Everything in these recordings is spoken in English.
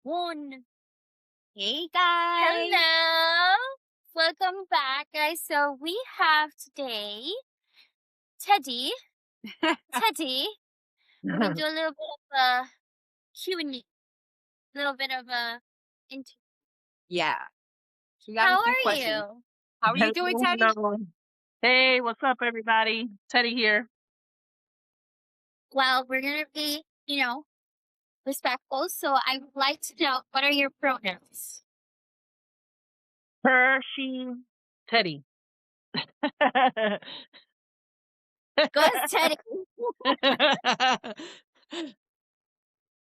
One. Hey guys. Hello. Welcome back, guys. So we have today Teddy. Teddy, we're gonna do a little bit of a Q&A, a little bit of a interview. Yeah. She got a How few are questions. you? How are you doing, Teddy? Hello. Hey, what's up, everybody? Teddy here. Well, we're gonna be, respectful. So I would like to know, what are your pronouns? Her, she, Teddy. Go ahead, Teddy.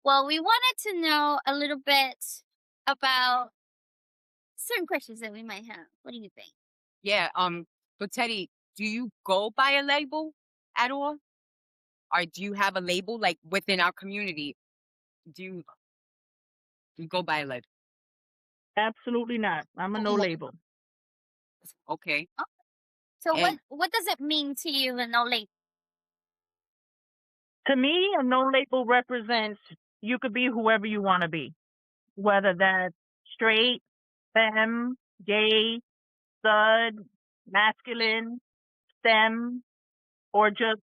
Well, we wanted to know a little bit about certain questions that we might have. What do you think? Yeah. But Teddy, do you go by a label at all? Or do you have a label like within our community? Do you go by a label? Absolutely not. I'm a no label. Okay. So And what does it mean to you, a no label? To me, a no label represents you could be whoever you want to be, whether that's straight, femme, gay, stud, masculine, STEM, or just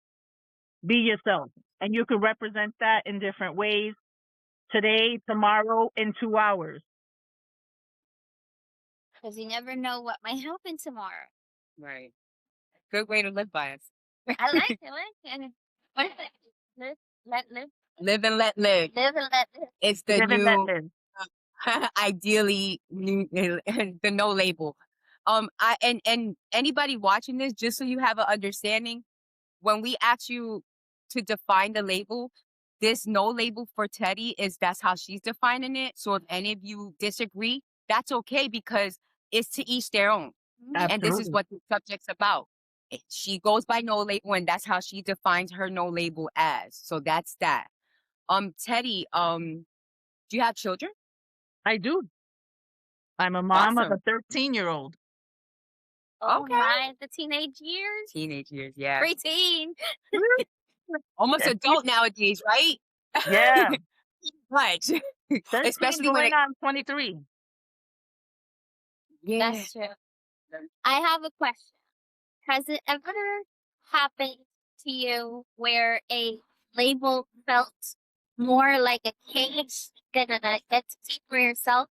be yourself. And you can represent that in different ways today, tomorrow, in 2 hours. Because you never know what might happen tomorrow. right. Good way to live by us. I like it. And what is it? Live, let live. Live and let live. Live and let live. It's the Live and let new live. ideally new the no label. And anybody watching this, just so you have an understanding, when we ask you to define the label, this no label for Teddy that's how she's defining it. So if any of you disagree, that's okay, because it's to each their own. And this is Absolutely. what the subject's about. She goes by no label, and that's how she defines her no label as. So that's that. Teddy, do you have children? I do. I'm a mom of Awesome. a 13-year-old. Oh Okay. my, the teenage years. Teenage years, yeah. Preteen. Almost adult nowadays, right? Yeah. Right. 13 Especially when going it, on 23. yeah. That's true. I have a question. Has it ever happened to you where a label felt more like a cage than an identity for yourself?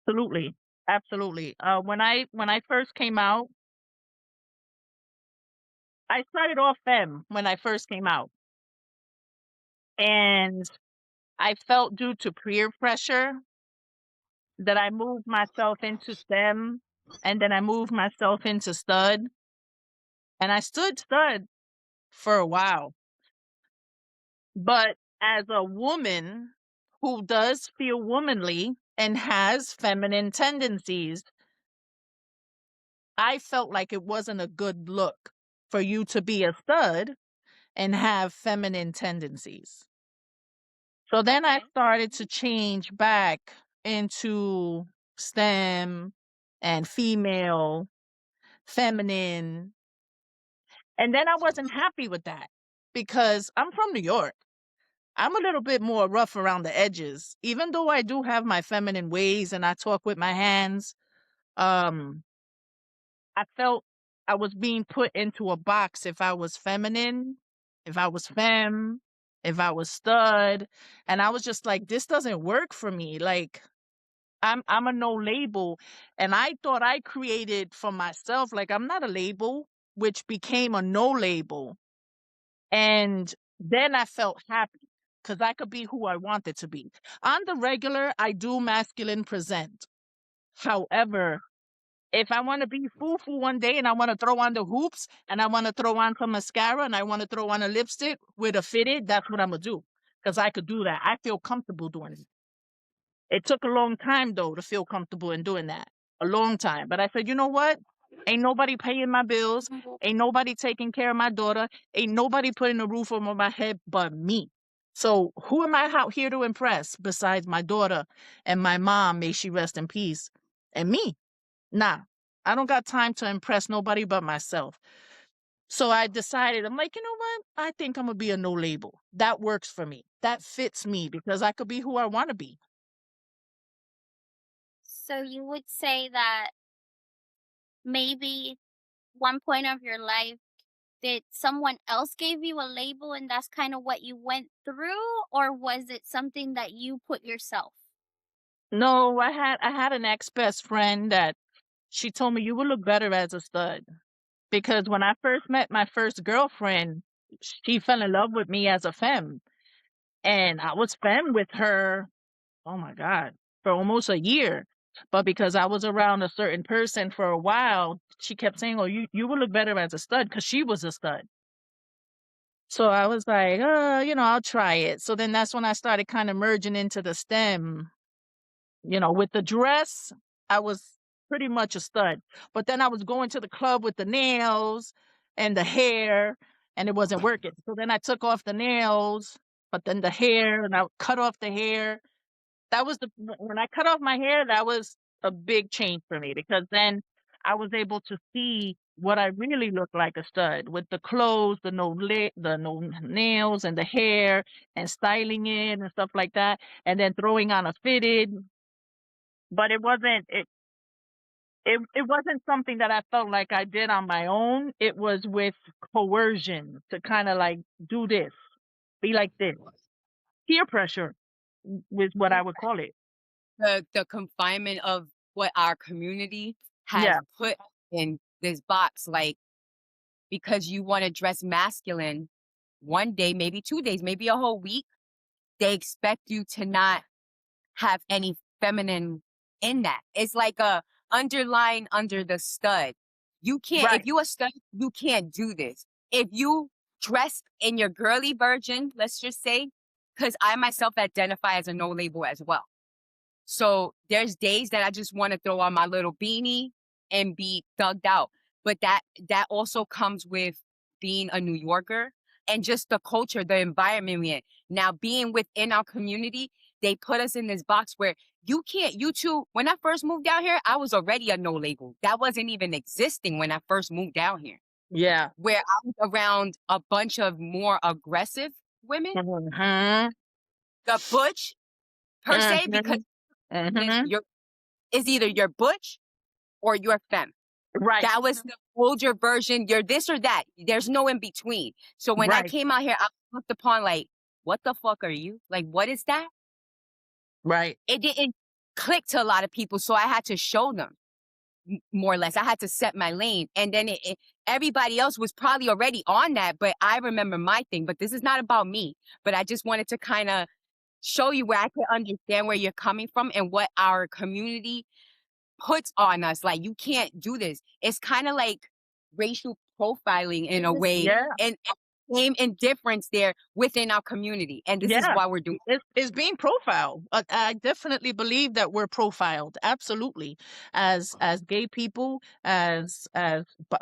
Absolutely. Absolutely. When I first came out, I started off femme when I first came out. And I felt, due to peer pressure, that I moved myself into STEM, and then I moved myself into stud. And I stood stud for a while. But as a woman who does feel womanly and has feminine tendencies, I felt like it wasn't a good look for you to be a stud and have feminine tendencies. So then I started to change back into STEM and female, feminine. And then I wasn't happy with that because I'm from New York. I'm a little bit more rough around the edges. Even though I do have my feminine ways and I talk with my hands, I felt I was being put into a box if I was feminine, if I was femme, if I was stud. And I was just like, this doesn't work for me. Like, I'm a no label. And I thought I created for myself, like, I'm not a label, which became a no label. And then I felt happy because I could be who I wanted to be. On the regular, I do masculine present. However, if I want to be foo-foo one day and I want to throw on the hoops and I want to throw on some mascara and I want to throw on a lipstick with a fitted, that's what I'm going to do because I could do that. I feel comfortable doing it. It took a long time, though, to feel comfortable in doing that. A long time. But I said, you know what? Ain't nobody paying my bills. Ain't nobody taking care of my daughter. Ain't nobody putting a roof over my head but me. So who am I out here to impress besides my daughter and my mom, may she rest in peace, and me? Nah, I don't got time to impress nobody but myself. So I decided, I'm like, you know what? I think I'm gonna be a no label. That works for me. That fits me because I could be who I want to be. So you would say that maybe one point of your life, did someone else gave you a label and that's kind of what you went through, or was it something that you put yourself? No, I had an ex best friend that she told me you will look better as a stud. Because when I first met my first girlfriend, she fell in love with me as a femme. And I was femme with her, oh my God, for almost a year. But because I was around a certain person for a while, she kept saying, oh, you will look better as a stud because she was a stud. So I was like, I'll try it. So then that's when I started kind of merging into the STEM. With the dress, I was pretty much a stud. But then I was going to the club with the nails and the hair, and it wasn't working. So then I took off the nails, but then the hair, and I cut off the hair. That was when I cut off my hair, that was a big change for me because then I was able to see what I really look like a stud with the clothes, the no nails and the hair and styling it and stuff like that, and then throwing on a fitted. But it wasn't something that I felt like I did on my own. It was with coercion to kind of like do this, be like this. Peer pressure was what I would call it. The confinement of what our community has Yeah, put in this box, like, because you wanna dress masculine one day, maybe 2 days, maybe a whole week, they expect you to not have any feminine in that. It's like a underline under the stud. You can't if right. you a stud, you can't do this. If you dress in your girly version, let's just say, because I myself identify as a no label as well. So there's days that I just want to throw on my little beanie and be thugged out. But that also comes with being a New Yorker and just the culture, the environment we're in. Now, being within our community, they put us in this box where you two, when I first moved down here, I was already a no label. That wasn't even existing when I first moved down here, Yeah. where I was around a bunch of more aggressive women, Mhm. the butch per se, because Mhm. Mhm. you're is either you're butch or you're femme. Right. That was the older version. You're this or that. There's no in between. So when I Right. came out here, I was looked upon like, what the fuck are you? Like, what is that? Right. It didn't click to a lot of people. So I had to show them more or less. I had to set my lane. And then everybody else was probably already on that. But I remember my thing. But this is not about me. But I just wanted to kind of show you where I could understand where you're coming from and what our community puts on us. Like, you can't do this. It's kind of like racial profiling in a way, Yeah. and same indifference there within our community. And this is Yeah. why we're doing It's being profiled. I definitely believe that we're profiled. Absolutely, as gay people, as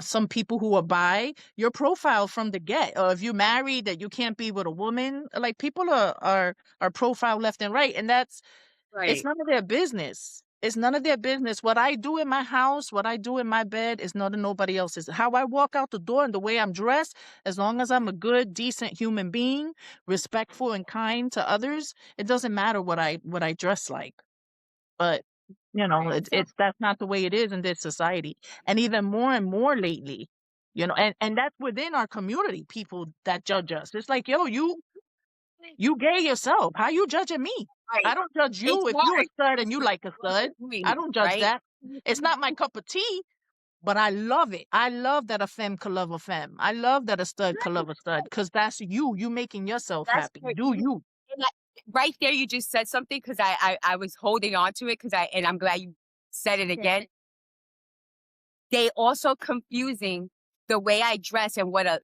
some people who are bi, you're profiled from the get. Or if you're married, that you can't be with a woman. Like people are profiled left and right, and it's right. none of their business. It's none of their business. What I do in my house, what I do in my bed is none of nobody else's. How I walk out the door and the way I'm dressed, as long as I'm a good, decent human being, respectful and kind to others, it doesn't matter what I dress like. But So it's that's not the way it is in this society. And even more and more lately, and that's within our community, people that judge us. It's like, yo, you gay yourself. How you judging me? I right. don't judge It's you if you a hard. stud and It's you like, like a what stud. we're doing I it, don't judge right? that. It's not my cup of tea, but I love it. I love that a femme could love a femme. I love that a stud could love a stud because that's you. You making yourself That's happy. where Do you? and right there you just said something because I was holding on to it because and I'm glad you said it again. They also confusing the way I dress and what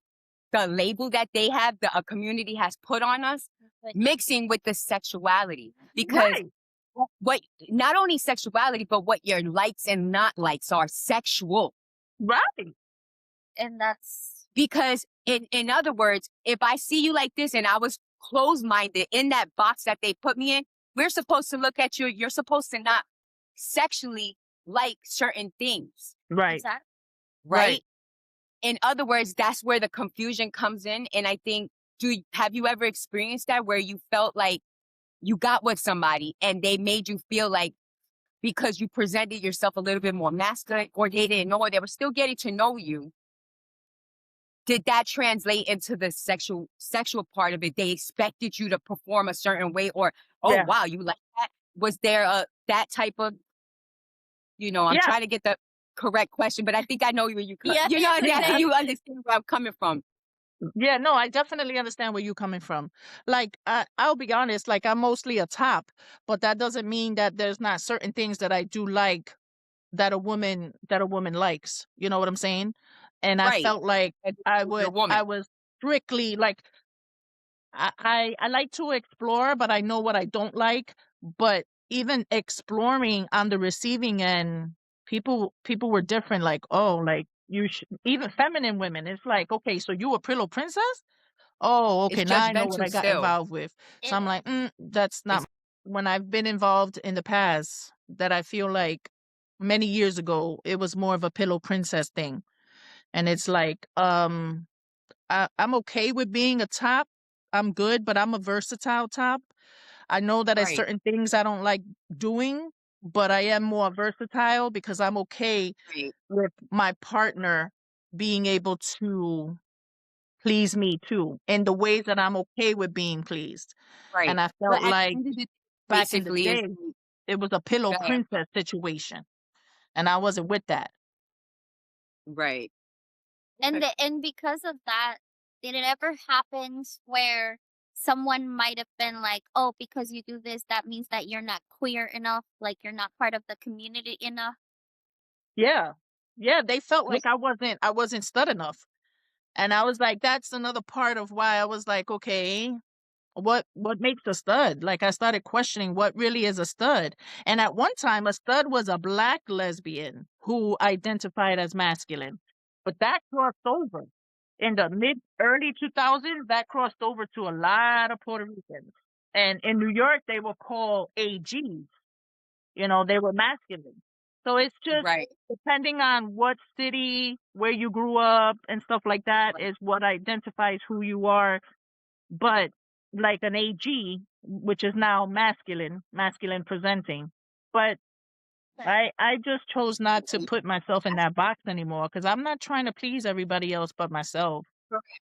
the label that they have, a community has put on us, mixing with the sexuality. Because Right. what not only sexuality, but what your likes and not likes are sexual. Right. And that's Because in other words, if I see you like this and I was closed minded in that box that they put me in, we're supposed to look at you. You're supposed to not sexually like certain things, Right. exactly. Right. right? in other words, that's where the confusion comes in. And I think, have you ever experienced that where you felt like you got with somebody and they made you feel like because you presented yourself a little bit more masculine, or they didn't know, or they were still getting to know you, did that translate into the sexual part of it? They expected you to perform a certain way, or, oh Yeah. wow, you like that? Was there a that type of, I'm Yeah. trying to get the correct question, but I think I know where Yeah, I think Yeah. you understand where I'm coming from. Yeah, no, I definitely understand where you're coming from. Like, I'll be honest, like I'm mostly a top, but that doesn't mean that there's not certain things that I do like that a woman likes. You know what I'm saying? And I Right. felt like And you're a I woman. was strictly like I like to explore, but I know what I don't like. But even exploring on the receiving end, people were different. Like, oh, like even feminine women. It's like, okay, so you a pillow princess? Oh, It's okay. Now I know what judgmental I got still. involved with. So it I'm like, is. that's not It's when I've been involved in the past that I feel like many years ago, it was more of a pillow princess thing. And it's like, I'm okay with being a top. I'm good, but I'm a versatile top. I know that there's right, certain things I don't like doing, but I am more versatile because I'm okay right, with my partner being able to please me too in the ways that I'm okay with being pleased. right. And I But felt at the like end of the day, back in the basically, is day, it was a pillow that princess situation, and I wasn't with that. right. And Okay. because of that, did it ever happens where someone might have been like, "Oh, because you do this, that means that you're not queer enough, like you're not part of the community enough?" Yeah. Yeah, they felt Yeah, like I wasn't stud enough. And I was like, that's another part of why I was like, okay, what makes a stud? Like I started questioning what really is a stud. And at one time a stud was a black lesbian who identified as masculine. But that crossed over. In the mid early 2000s, that crossed over to a lot of Puerto Ricans. And in New York they were called AGs. They were masculine. So it's just right, depending on what city, where you grew up and stuff like that right, is what identifies who you are. But like an AG, which is now masculine presenting. But Right. I just chose not to right. put myself in That's that box anymore because I'm not trying to please everybody else but myself. correct.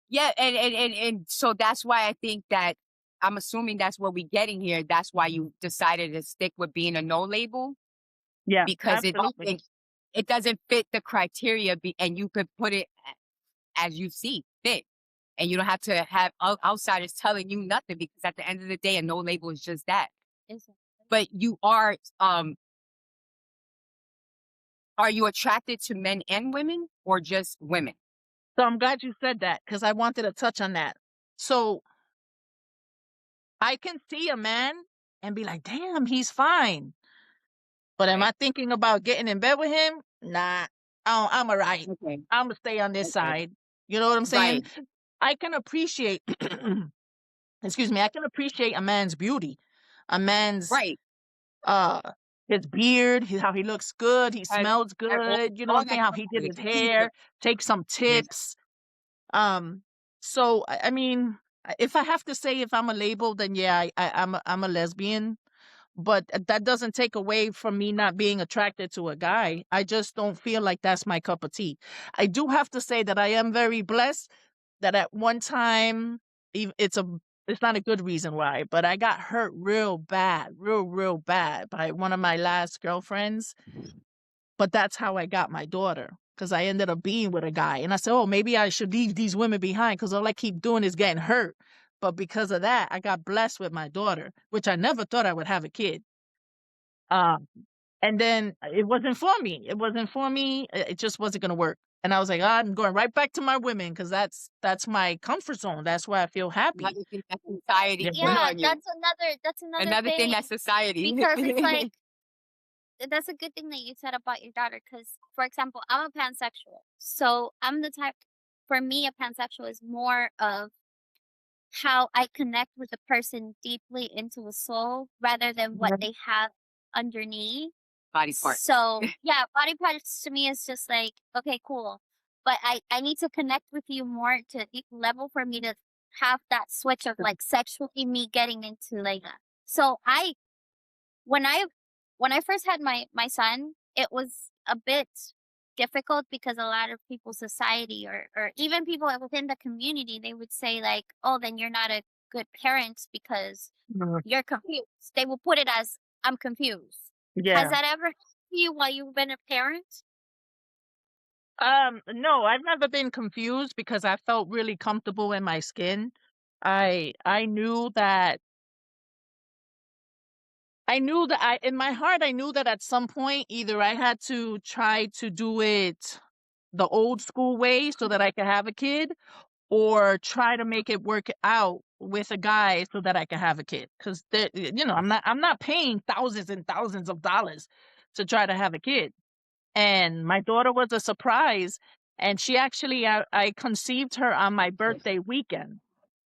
Yeah, and so that's why I think that I'm assuming that's what we're getting here. That's why you decided to stick with being a no label Yeah, because absolutely. it doesn't fit the criteria, and you could put it as you see fit. And you don't have to have outsiders telling you nothing because at the end of the day, a no label is just that. Exactly. But are you attracted to men and women or just women? So I'm glad you said that because I wanted to touch on that. So I can see a man and be like, damn, he's fine. But am Right. I thinking about getting in bed with him? Nah, I'm all right. Okay. I'm gonna stay on this Okay. side. You know what I'm saying? Right. I can appreciate, excuse me, I can appreciate a man's beauty, a man's Right. uh his beard, how he looks good, he And, smells and good. You know what all I'm saying? that How comes he did with his it. Pleasing. hair, take some Yes. tips. Um, so I mean, if I have to say if I'm a label, then yeah, I'm a lesbian. But that doesn't take away from me not being attracted to a guy. I just don't feel like that's my cup of tea. I do have to say that I am very blessed that at one time, it's not a good reason why, but I got hurt real bad, real bad by one of my last girlfriends. But that's how I got my daughter because I ended up being with a guy. And I said, oh, maybe I should leave these women behind because all I keep doing is getting hurt. But because of that, I got blessed with my daughter, which I never thought I would have a kid. Um, and then it wasn't for me. It wasn't for me. It just wasn't going to work. And I was like, I'm going right back to my women because that's my comfort zone. That's where I feel happy. Another thing that society Yeah. put Yeah, on you. that's another Another thing thing that society. because it's like that's a good thing that you said about your daughter because, for example, I'm a pansexual. So I'm the type, for me, a pansexual is more of how I connect with a person deeply into a soul rather than what Mhm. they have underneath. Body parts. So, yeah, body parts to me is just like, okay, cool. but I need to connect with you more to level for me to have that switch of like sexually me getting into like that. So when I when I first had my son, it was a bit difficult because a lot of people's society or even people within the community, they would say like, "Oh, then you're not a good parent because Mhm. you're confused." They will put it as, "I'm confused." Has Yeah. that ever happened to you while you've been a parent? No, I've never been confused because I felt really comfortable in my skin. I knew that in my heart I knew that at some point either I had to try to do it the old school way so that I could have a kid, or try to make it work out with a guy so that I could have a kid. Because I'm not paying thousands and thousands of dollars to try to have a kid. And my daughter was a surprise, and she actually I conceived her on my birthday weekend.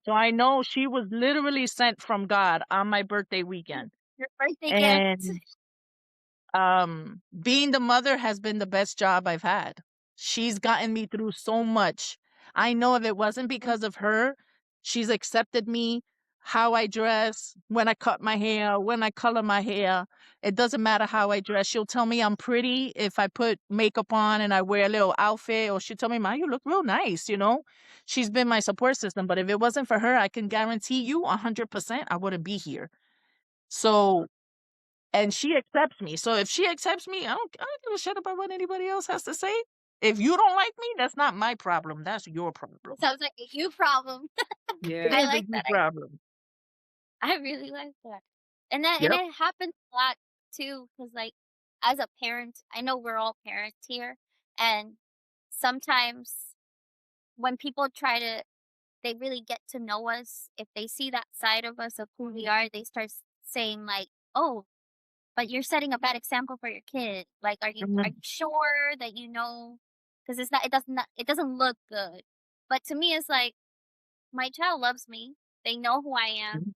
So I know she was literally sent from God on my birthday weekend. Your birthday gift? And being the mother has been the best job I've had. She's gotten me through so much. I know if it wasn't because of her, she's accepted me, how I dress, when I cut my hair, when I color my hair. It doesn't matter how I dress. She'll tell me I'm pretty if I put makeup on and I wear a little outfit, or she'll tell me, "Ma, you look real nice." She's been my support system. But if it wasn't for her, I can guarantee you 100% I wouldn't be here. So, and she accepts me. So if she accepts me, I don't give a shit about what anybody else has to say. If you don't like me, that's not my problem. That's your problem. It sounds like a you problem. It Yeah. I is a like you that. problem. I really like that. And Yep. it happens a lot too, because like as a parent, I know we're all parents here, and sometimes when people try to they really get to know us, if they see that side of us of who we are, they start saying like, "Oh, but you're setting a bad example for your kid. Like, are Mhm. you sure that you know? Because it doesn't look good." But to me, it's like my child loves me. They know who I am.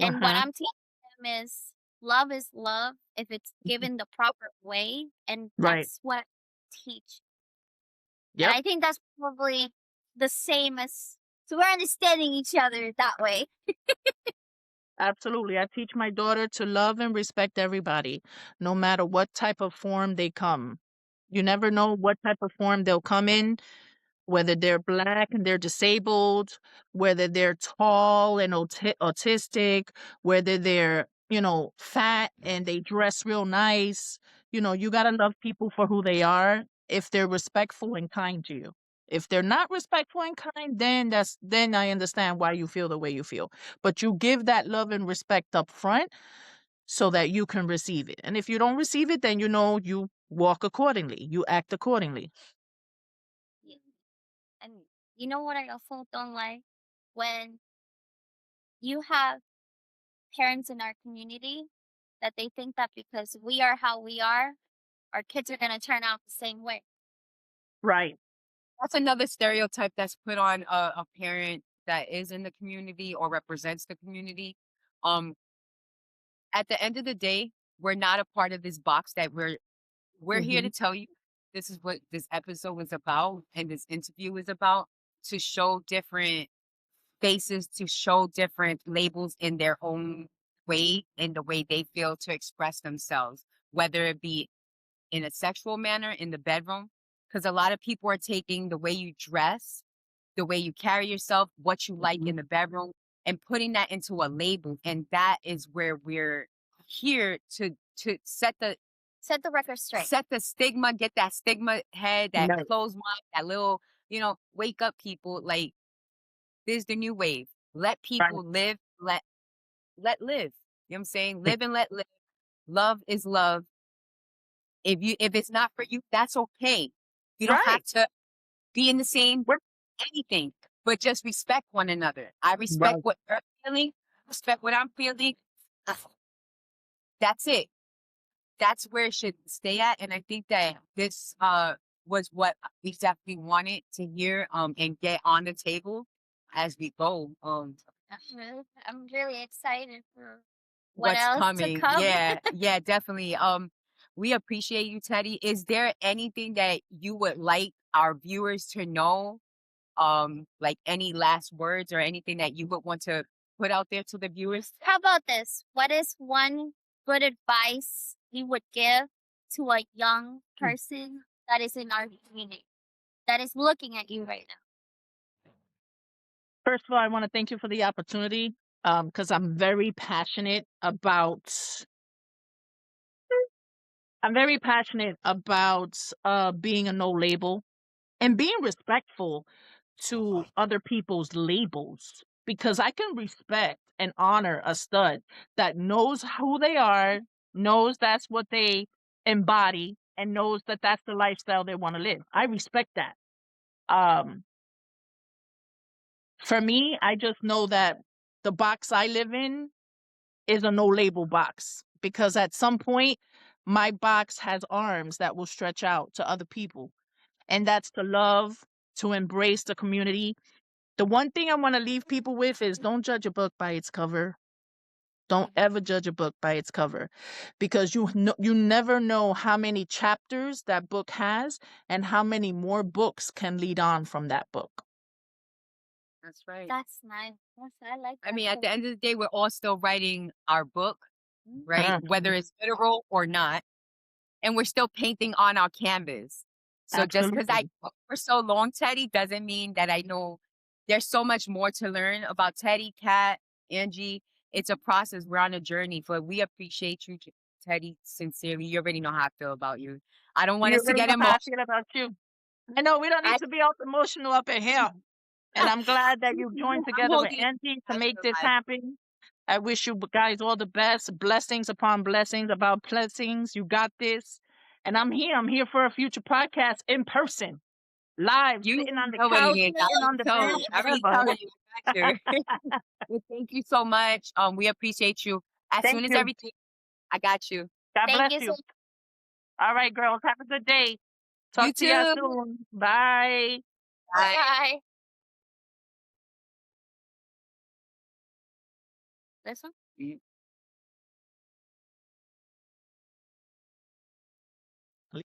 And what Uh-huh. I'm teaching them is love if it's given the proper way, and Right. that's what I teach. And Yep. I think that's probably the same as so we're understanding each other that way. Absolutely. I teach my daughter to love and respect everybody, no matter what type of form they come. You never know what type of form they'll come in, whether they're black and they're disabled, whether they're tall and autistic, whether they're fat and they dress real nice. You got to love people for who they are if they're respectful and kind to you. If they're not respectful and kind, then I understand why you feel the way you feel. But you give that love and respect up front so that you can receive it. And if you don't receive it, then you walk accordingly. You act accordingly. Y- And you know what I also don't like? When you have parents in our community that they think that because we are how we are, our kids are gonna turn out the same way. Right. That's another stereotype that's put on a parent that is in the community or represents the community. Um, at the end of the day, we're not a part of this box that we're here Hmm. to tell you this is what this episode is about and this interview is about, to show different faces, to show different labels in their own way, in the way they feel to express themselves, whether it be in a sexual manner in the bedroom. Because a lot of people are taking the way you dress, the way you carry yourself, what you like in the bedroom, and putting that into a label. And that is where we're here to Set the record straight. set the stigma, get that stigma head, that Right. closed mind, that little, wake up people. Like, this is the new wave. Let Right. people live, let live. You know what I'm saying? Live and let live. Love is love. If it's not for you, that's okay. You don't have Right. to be in the same We're anything, but just respect one another. I respect right. what you're feeling, respect what I'm feeling. Uh, That's it. That's where it should stay at. And I think that this was what we definitely wanted to hear and get on the table as we go. I'm really excited for what What's else to coming. come. Yeah, yeah, definitely. We appreciate you, Teddy. Is there anything that you would like our viewers to know? Like any last words or anything that you would want to put out there to the viewers? How about this? What is one good advice you would give to a young person that is in our community, that is looking at you right now? First of all, I want to thank you for the opportunity because I'm very passionate about being a no label and being respectful to other people's labels because I can respect and honor a stud that knows who they are, knows that's what they embody, and knows that that's the lifestyle they want to live. I respect that. Um, for me, I just know that the box I live in is a no label box because at some point, my box has arms that will stretch out to other people. And that's to love, to embrace the community. The one thing I want to leave people with is don't judge a book by its cover. Don't ever judge a book by its cover because you never know how many chapters that book has and how many more books can lead on from that book. That's right. That's nice. Yes, I like I that mean, at too. the end of the day, we're all still writing our book, right? Uh, Whether it's literal or not. And we're still painting on our canvas. So just because I Absolutely. took for so long, Teddy, doesn't mean that I know there's so much more to learn about Teddy, Kat, Angie. It's a process. We're on a journey. But we appreciate you, Teddy, sincerely. You already know how I feel about you. I don't want You us to already get know how I emotional. feel about you. I know we don't need I, to be all emotional up in here. And I'm glad that you joined I'm together with holding it Angie to make together, this like, happen. I wish you guys all the best. Blessings upon blessings about blessings. You got this. And I'm here. I'm here for a future podcast in person, live, you sitting on already the know what it couch, is. sitting on the bench, I already whatever. told you. I got you. Well, thank you so much. We appreciate you. As Thank soon as you. everything, I got you. God Thank bless you so you. much. All right, girls. Have a good day. You Talk to y'all too. soon. Bye. Bye. Bye. This one?